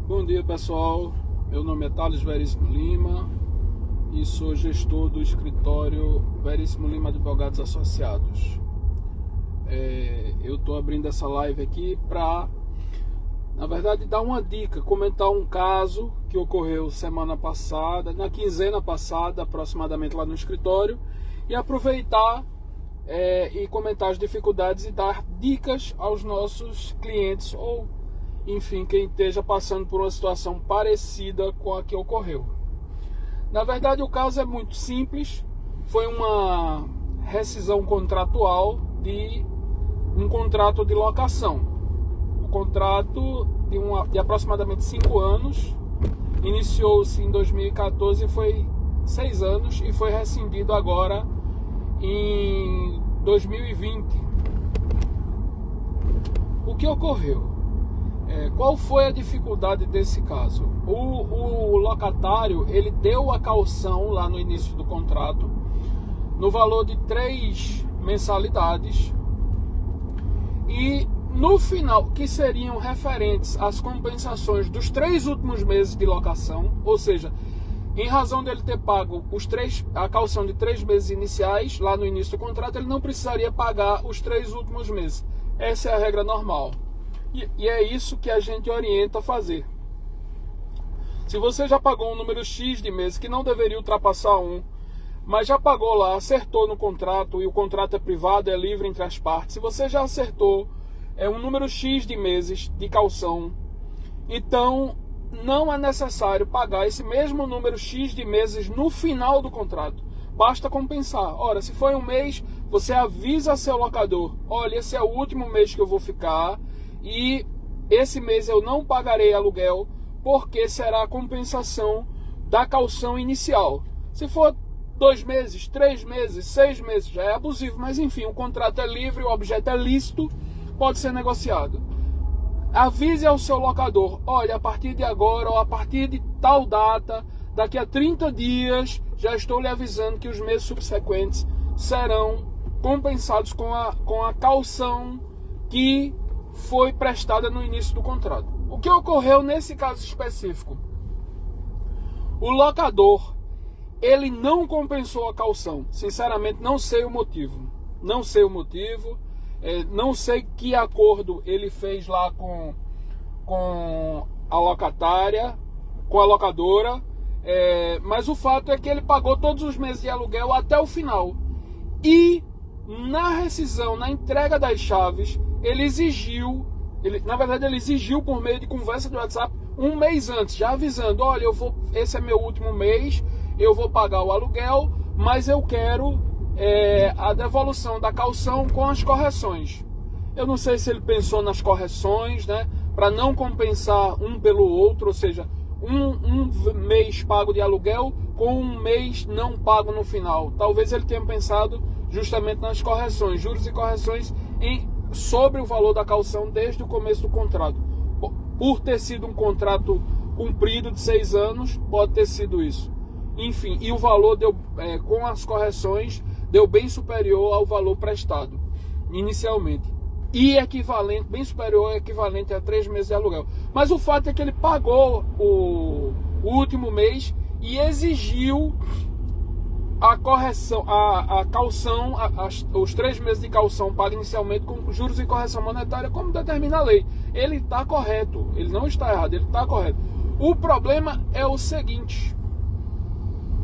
Bom dia, pessoal. Meu nome é Thales Veríssimo Lima e sou gestor do escritório Veríssimo Lima Advogados Associados. Eu estou abrindo essa live aqui para, na verdade, dar uma dica, comentar um caso que ocorreu semana passada, na quinzena passada, aproximadamente lá no escritório, e aproveitar e comentar as dificuldades e dar dicas aos nossos clientes ou, enfim, quem esteja passando por uma situação parecida com a que ocorreu. Na verdade, o caso é muito simples. Foi uma rescisão contratual de um contrato de locação. O contrato de aproximadamente 5 anos iniciou-se em 2014, foi 6 anos e foi rescindido agora em 2020. O que ocorreu? Qual foi a dificuldade desse caso? O locatário, ele deu a caução lá no início do contrato no valor de 3 mensalidades e no final, que seriam referentes às compensações dos 3 últimos meses de locação, ou seja, em razão dele ter pago a caução de 3 meses iniciais lá no início do contrato, ele não precisaria pagar os 3 últimos meses. Essa é a regra normal. E é isso que a gente orienta a fazer. Se você já pagou um número X de meses, que não deveria ultrapassar 1, mas já pagou lá, acertou no contrato, e o contrato é privado, é livre entre as partes, se você já acertou um número X de meses de caução, então não é necessário pagar esse mesmo número X de meses no final do contrato. Basta compensar. Ora, se foi um mês, você avisa seu locador: olha, esse é o último mês que eu vou ficar, e esse mês eu não pagarei aluguel, porque será a compensação da caução inicial. Se for 2 meses, 3 meses, 6 meses, já é abusivo, mas enfim, o contrato é livre, o objeto é lícito, pode ser negociado. Avise ao seu locador: olha, a partir de agora, ou a partir de tal data, daqui a 30 dias, já estou lhe avisando que os meses subsequentes serão compensados com a caução que foi prestada no início do contrato. O que ocorreu nesse caso específico? O locador, ele não compensou a caução. Sinceramente, não sei o motivo. Não sei o motivo. Não sei que acordo ele fez lá com a locatária, com a locadora. Mas o fato é que ele pagou todos os meses de aluguel até o final. E na rescisão, na entrega das chaves, ele exigiu por meio de conversa de WhatsApp 1 mês antes, já avisando: olha, esse é meu último mês, eu vou pagar o aluguel, mas eu quero a devolução da caução com as correções. Eu não sei se ele pensou nas correções, né, para não compensar um pelo outro, ou seja, um mês pago de aluguel com 1 mês não pago no final. Talvez ele tenha pensado justamente nas correções, juros e correções sobre o valor da caução desde o começo do contrato. Por ter sido um contrato cumprido de 6 anos, pode ter sido isso. Enfim, e o valor com as correções deu bem superior ao valor prestado inicialmente. E equivalente, bem superior, equivalente a 3 meses de aluguel. Mas o fato é que ele pagou o último mês e exigiu a correção, a caução, os 3 meses de caução paga inicialmente com juros e correção monetária, como determina a lei. Ele está correto, ele não está errado, ele está correto. O problema é o seguinte: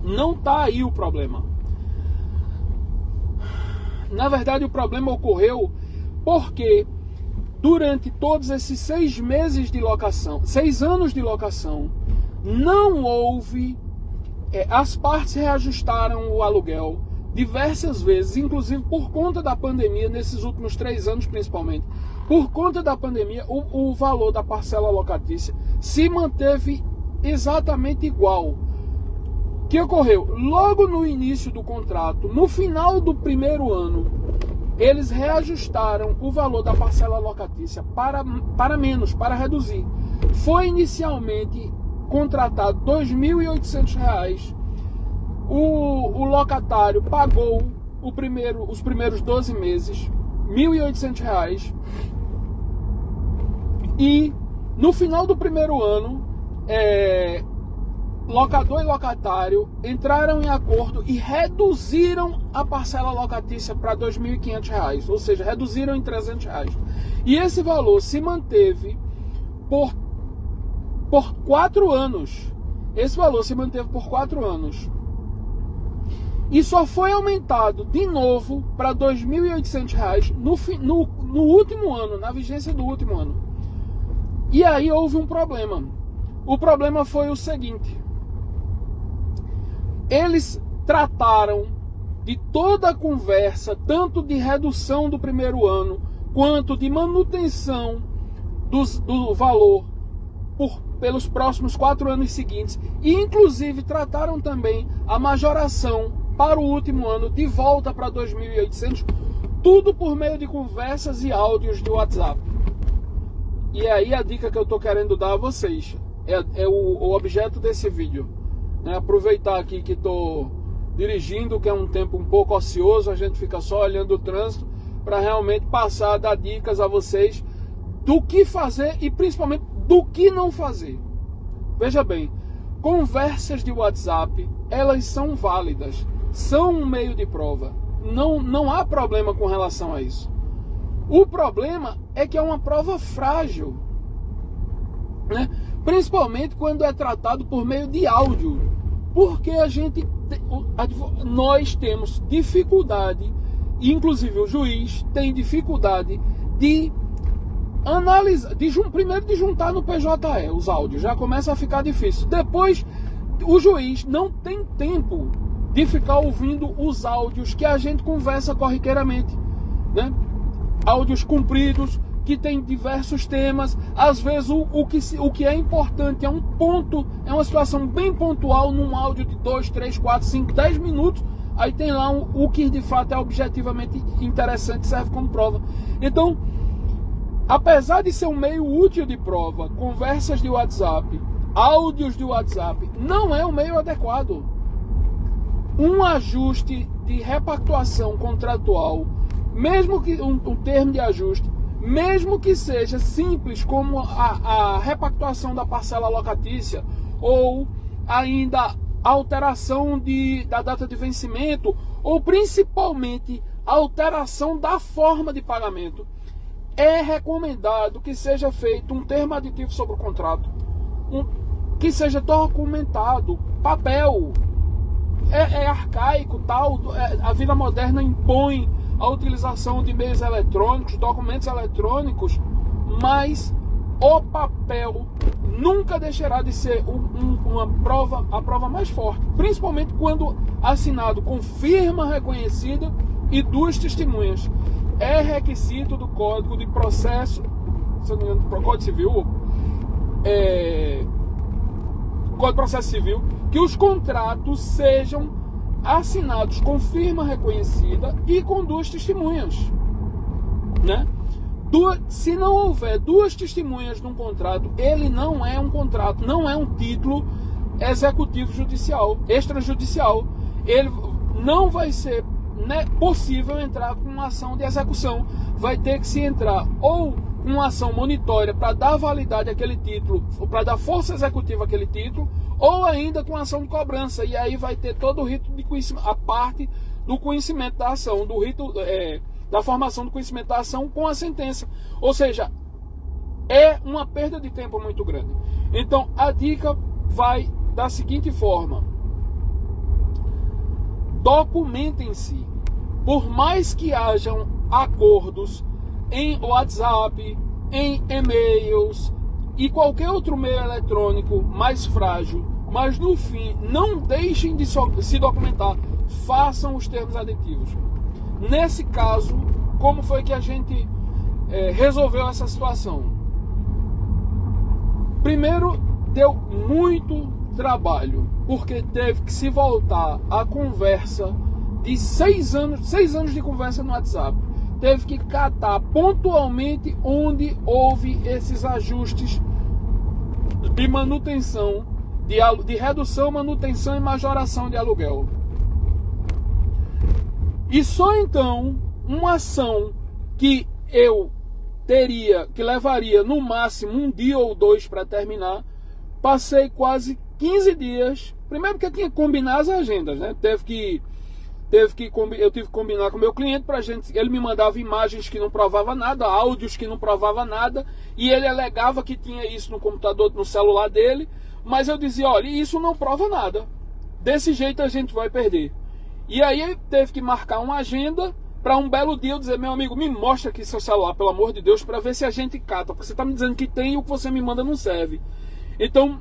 não está aí o problema. Na verdade, o problema ocorreu porque durante todos esses 6 meses de locação, 6 anos de locação, não houve. As partes reajustaram o aluguel diversas vezes, inclusive por conta da pandemia, nesses últimos 3 anos principalmente. Por conta da pandemia, o valor da parcela locatícia se manteve exatamente igual. O que ocorreu? Logo no início do contrato, no final do primeiro ano, eles reajustaram o valor da parcela locatícia para menos, para reduzir. Foi inicialmente contratado R$ 2.800, o locatário pagou os primeiros 12 meses R$ 1.800 e no final do primeiro ano locador e locatário entraram em acordo e reduziram a parcela locatícia para R$ 2.500, ou seja, reduziram em R$ 300. E esse valor se manteve por 4 anos. Esse valor se manteve por 4 anos. E só foi aumentado de novo para R$ 2.800 no último ano, na vigência do último ano. E aí houve um problema. O problema foi o seguinte: eles trataram de toda a conversa, tanto de redução do primeiro ano, quanto de manutenção do valor pelos próximos 4 anos seguintes. E inclusive trataram também a majoração para o último ano, de volta para 2.800, tudo por meio de conversas e áudios de WhatsApp. E aí a dica que eu estou querendo dar a vocês, é o objeto desse vídeo, né? Aproveitar aqui que estou dirigindo, que é um tempo um pouco ocioso, a gente fica só olhando o trânsito, para realmente passar, dar dicas a vocês do que fazer e principalmente do que não fazer. Veja bem, conversas de WhatsApp, elas são válidas, são um meio de prova. Não há problema com relação a isso. O problema é que é uma prova frágil, né? Principalmente quando é tratado por meio de áudio, porque nós temos dificuldade, inclusive o juiz tem dificuldade de analisar, primeiro de juntar no PJE os áudios, já começa a ficar difícil. Depois, o juiz não tem tempo de ficar ouvindo os áudios que a gente conversa corriqueiramente, né? Áudios compridos, que tem diversos temas. Às vezes o que é importante é um ponto, é uma situação bem pontual num áudio de 2, 3, 4, 5, 10 minutos. Aí tem lá o que de fato é objetivamente interessante, serve como prova. Então, apesar de ser um meio útil de prova, conversas de WhatsApp, áudios de WhatsApp, não é o meio adequado. Um ajuste de repactuação contratual, mesmo que um termo de ajuste, mesmo que seja simples como a repactuação da parcela locatícia, ou ainda a alteração da data de vencimento, ou principalmente a alteração da forma de pagamento, é recomendado que seja feito um termo aditivo sobre o contrato, que seja documentado, papel. É arcaico, tal. A vida moderna impõe a utilização de meios eletrônicos, documentos eletrônicos, mas o papel nunca deixará de ser a prova mais forte, principalmente quando assinado com firma reconhecida e 2 testemunhas. É requisito do Código de Processo, se não me engano, do Código Civil, Código de Processo Civil, que os contratos sejam assinados com firma reconhecida e com 2 testemunhas, né? Se não houver 2 testemunhas num contrato, ele não é um contrato, não é um título executivo judicial, extrajudicial. Ele não vai ser, né, possível entrar com uma ação de execução. Vai ter que se entrar ou uma ação monitória para dar validade àquele título, para dar força executiva àquele título, ou ainda com ação de cobrança. E aí vai ter todo o rito de conhecimento, a parte do conhecimento da ação, do rito da formação do conhecimento da ação com a sentença. Ou seja, é uma perda de tempo muito grande. Então a dica vai da seguinte forma: documentem-se. Por mais que hajam acordos em WhatsApp, em e-mails e qualquer outro meio eletrônico mais frágil, mas no fim não deixem de se documentar, façam os termos aditivos. Nesse caso, como foi que a gente resolveu essa situação? Primeiro, deu muito trabalho, porque teve que se voltar a conversa de 6 anos de conversa no WhatsApp. Teve que catar pontualmente onde houve esses ajustes de manutenção, de redução, manutenção e majoração de aluguel. E só então uma ação que levaria no máximo 1 dia ou 2 para terminar, passei quase 15 dias, primeiro porque tinha que combinar as agendas, né? Eu tive que combinar com o meu cliente pra gente. Ele me mandava imagens que não provavam nada, áudios que não provavam nada, e ele alegava que tinha isso no computador, no celular dele, mas eu dizia, olha, isso não prova nada. Desse jeito a gente vai perder. E aí ele teve que marcar uma agenda para um belo dia eu dizer, meu amigo, me mostra aqui seu celular, pelo amor de Deus, para ver se a gente cata, porque você tá me dizendo que tem e o que você me manda não serve. Então,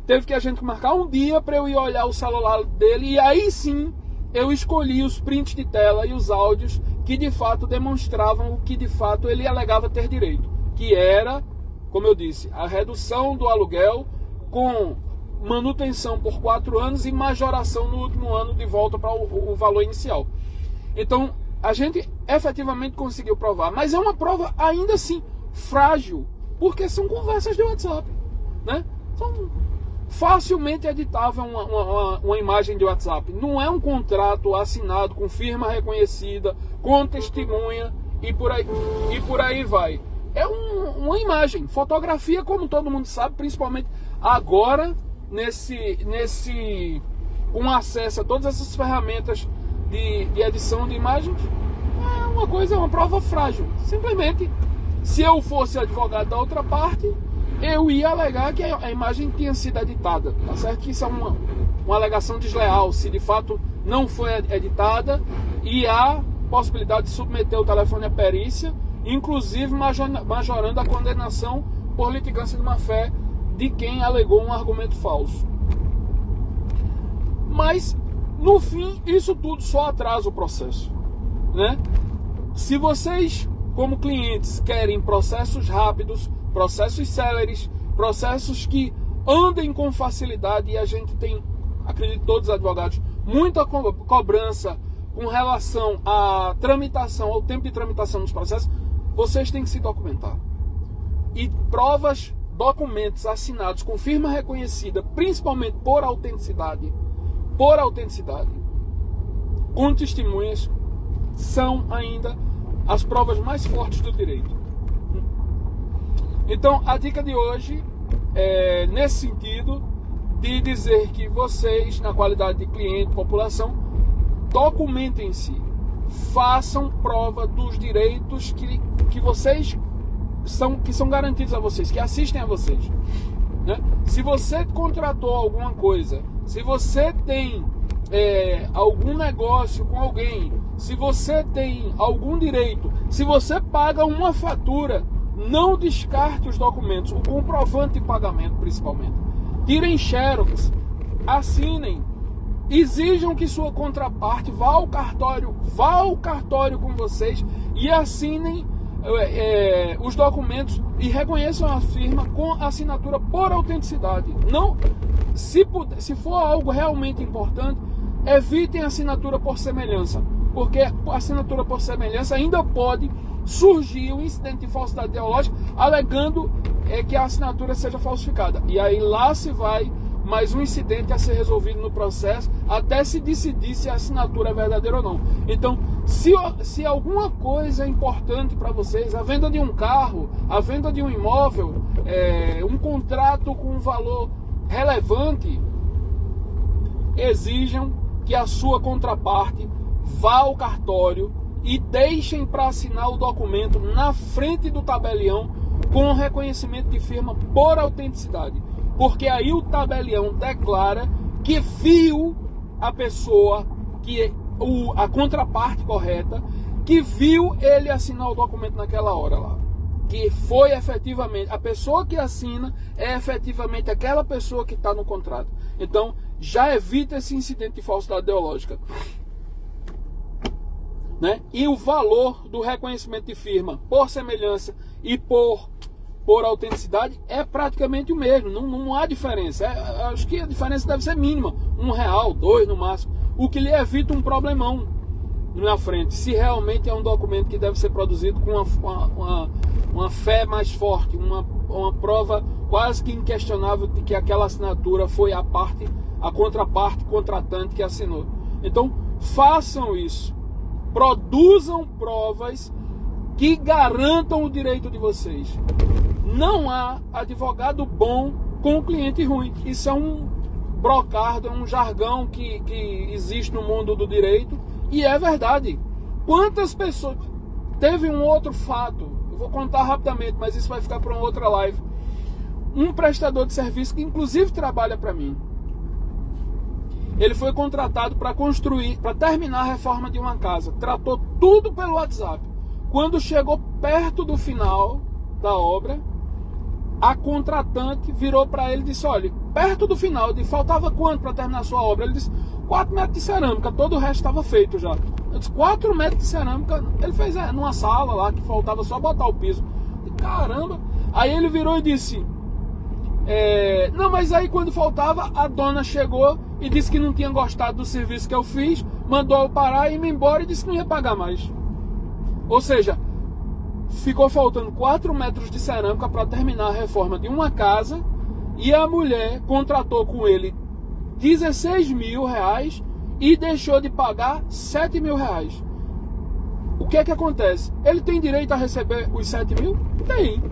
teve que a gente marcar um dia para eu ir olhar o celular dele, e aí sim eu escolhi os prints de tela e os áudios que de fato demonstravam o que de fato ele alegava ter direito, que era, como eu disse, a redução do aluguel com manutenção por 4 anos e majoração no último ano de volta para o valor inicial. Então, a gente efetivamente conseguiu provar, mas é uma prova ainda assim frágil, porque são conversas de WhatsApp, né? São facilmente editável uma imagem de WhatsApp. Não é um contrato assinado com firma reconhecida, com testemunha e por aí vai. É uma imagem, fotografia, como todo mundo sabe, principalmente agora com acesso a todas essas ferramentas de edição de imagens, é uma prova frágil. Simplesmente, se eu fosse advogado da outra parte, eu ia alegar que a imagem tinha sido editada, tá certo? Que isso é uma alegação desleal, se de fato não foi editada, e há possibilidade de submeter o telefone à perícia, inclusive majorando a condenação por litigância de má-fé de quem alegou um argumento falso. Mas, no fim, isso tudo só atrasa o processo, né? Se vocês, como clientes, querem processos rápidos, processos céleres, processos que andem com facilidade, e a gente tem, acredito todos os advogados, muita cobrança com relação à tramitação, ao tempo de tramitação dos processos, vocês têm que se documentar. E provas, documentos assinados com firma reconhecida, principalmente por autenticidade, com testemunhas, são ainda as provas mais fortes do direito. Então, a dica de hoje é nesse sentido de dizer que vocês, na qualidade de cliente, população, documentem-se, façam prova dos direitos que vocês que são garantidos a vocês, que assistem a vocês, né? Se você contratou alguma coisa, se você tem algum negócio com alguém, se você tem algum direito, se você paga uma fatura, não descarte os documentos, o comprovante de pagamento principalmente. Tirem xerox, assinem, exijam que sua contraparte vá ao cartório com vocês e assinem os documentos e reconheçam a firma com assinatura por autenticidade. Não, se for algo realmente importante, evitem a assinatura por semelhança, porque a assinatura por semelhança ainda pode surgir um incidente de falsidade ideológica alegando que a assinatura seja falsificada. E aí lá se vai mais um incidente a ser resolvido no processo até se decidir se a assinatura é verdadeira ou não. Então, se alguma coisa é importante para vocês, a venda de um carro, a venda de um imóvel, um contrato com um valor relevante, exijam que a sua contraparte vá ao cartório e deixem para assinar o documento na frente do tabelião com reconhecimento de firma por autenticidade. Porque aí o tabelião declara que viu a pessoa, a contraparte correta, que viu ele assinar o documento naquela hora lá. Que foi efetivamente, a pessoa que assina é efetivamente aquela pessoa que está no contrato. Então, já evita esse incidente de falsidade ideológica, né? E o valor do reconhecimento de firma por semelhança e por autenticidade é praticamente o mesmo, não há diferença. Acho que a diferença deve ser mínima, R$1, 2 no máximo, o que lhe evita um problemão na frente, se realmente é um documento que deve ser produzido com uma fé mais forte, uma prova quase que inquestionável de que aquela assinatura foi a contraparte contratante que assinou. Então, façam isso, produzam provas que garantam o direito de vocês. Não há advogado bom com o cliente ruim. Isso é um brocardo, é um jargão que existe no mundo do direito, e é verdade. Quantas pessoas... Teve um outro fato, eu vou contar rapidamente, mas isso vai ficar para uma outra live. Um prestador de serviço que inclusive trabalha para mim, ele foi contratado para construir, para terminar a reforma de uma casa. Tratou tudo pelo WhatsApp. Quando chegou perto do final da obra, a contratante virou para ele e disse: olha, perto do final, faltava quanto para terminar a sua obra? Ele disse: 4 metros de cerâmica, todo o resto estava feito já. Eu disse: 4 metros de cerâmica? Ele fez numa sala lá, que faltava só botar o piso. E, caramba! Aí ele virou e disse: não, mas aí quando faltava, a dona chegou e disse que não tinha gostado do serviço que eu fiz, mandou eu parar e ir embora e disse que não ia pagar mais. Ou seja, ficou faltando 4 metros de cerâmica para terminar a reforma de uma casa, e a mulher contratou com ele 16 mil reais e deixou de pagar 7 mil reais. O que é que acontece? Ele tem direito a receber os 7 mil? Tem.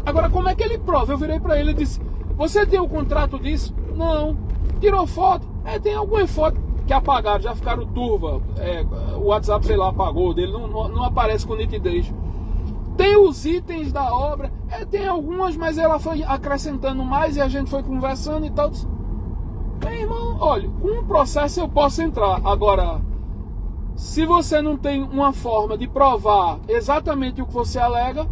Agora, como é que ele prova? Eu virei para ele e disse: você tem o contrato disso? Não. Tirou foto? Tem algumas fotos que apagaram, já ficaram turva. O WhatsApp, sei lá, apagou dele, não aparece com nitidez. Tem os itens da obra? Tem algumas, mas ela foi acrescentando mais e a gente foi conversando e tal. Meu irmão, olha, com um processo eu posso entrar. Agora, se você não tem uma forma de provar exatamente o que você alega,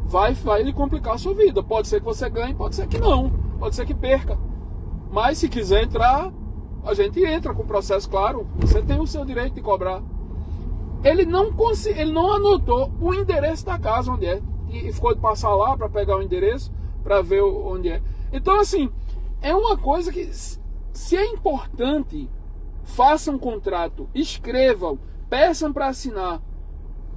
vai lhe complicar a sua vida. Pode ser que você ganhe, pode ser que não, pode ser que perca. Mas se quiser entrar, a gente entra com o processo, claro. Você tem o seu direito de cobrar. Ele não anotou o endereço da casa onde é, e ficou de passar lá para pegar o endereço, para ver onde é. Então, assim, é uma coisa que, se é importante, façam um contrato, escrevam, peçam para assinar,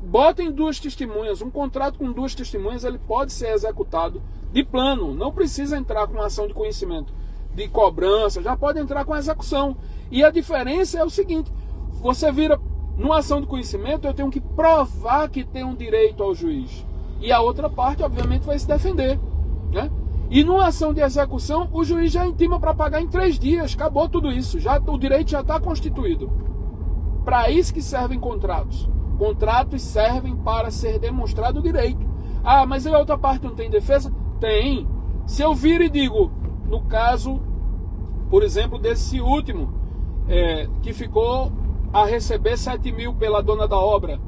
botem 2 testemunhas. Um contrato com 2 testemunhas, ele pode ser executado de plano, não precisa entrar com ação de conhecimento, de cobrança, já pode entrar com execução. E a diferença é o seguinte: você vira numa ação de conhecimento, eu tenho que provar que tem um direito ao juiz, e a outra parte obviamente vai se defender, né? E numa ação de execução, o juiz já intima para pagar em 3 dias, acabou tudo isso, o direito já está constituído. Para isso que servem contratos. Contratos servem para ser demonstrado o direito. Ah, mas a outra parte não tem defesa? Tem. Se eu vir e digo, no caso, por exemplo, desse último, que ficou a receber 7 mil pela dona da obra,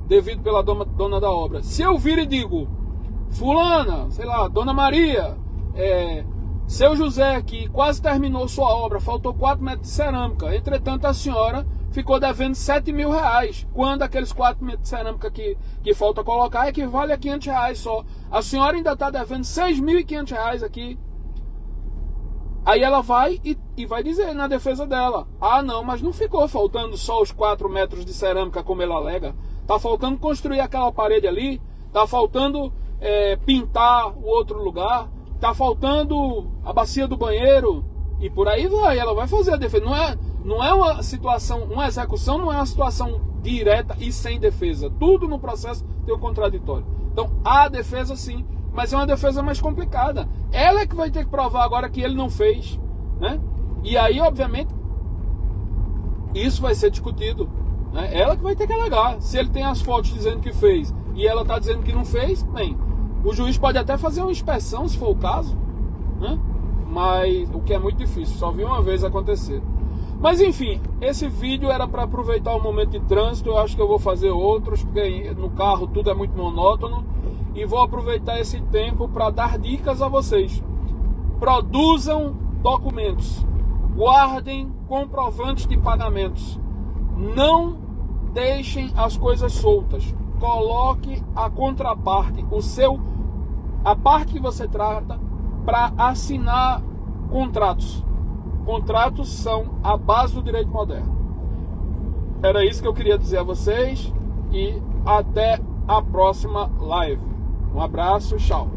devido pela dona da obra. Se eu vir e digo, fulana, sei lá, dona Maria, seu José, que quase terminou sua obra, faltou 4 metros de cerâmica, entretanto a senhora ficou devendo 7 mil reais, quando aqueles 4 metros de cerâmica que falta colocar equivale a 500 reais só. A senhora ainda está devendo 6.500 reais aqui. Aí ela vai e vai dizer na defesa dela: ah, não, mas não ficou faltando só os 4 metros de cerâmica como ela alega. Tá faltando construir aquela parede ali, tá faltando pintar o outro lugar, tá faltando a bacia do banheiro, e por aí vai. Ela vai fazer a defesa. Não é uma situação, uma execução não é uma situação direta e sem defesa. Tudo no processo tem um contraditório. Então, há defesa sim, mas é uma defesa mais complicada. Ela é que vai ter que provar agora que ele não fez, né? E aí, obviamente, isso vai ser discutido, né? Ela que vai ter que alegar. Se ele tem as fotos dizendo que fez e ela está dizendo que não fez, bem, o juiz pode até fazer uma inspeção, se for o caso, né? Mas o que é muito difícil, só vi uma vez acontecer. Mas enfim, esse vídeo era para aproveitar o momento de trânsito. Eu acho que eu vou fazer outros, porque no carro tudo é muito monótono, e vou aproveitar esse tempo para dar dicas a vocês. Produzam documentos, guardem comprovantes de pagamentos, não deixem as coisas soltas. Coloque a contraparte, a parte que você trata, para assinar contratos. Contratos são a base do direito moderno. Era isso que eu queria dizer a vocês, e até a próxima live. Um abraço, tchau.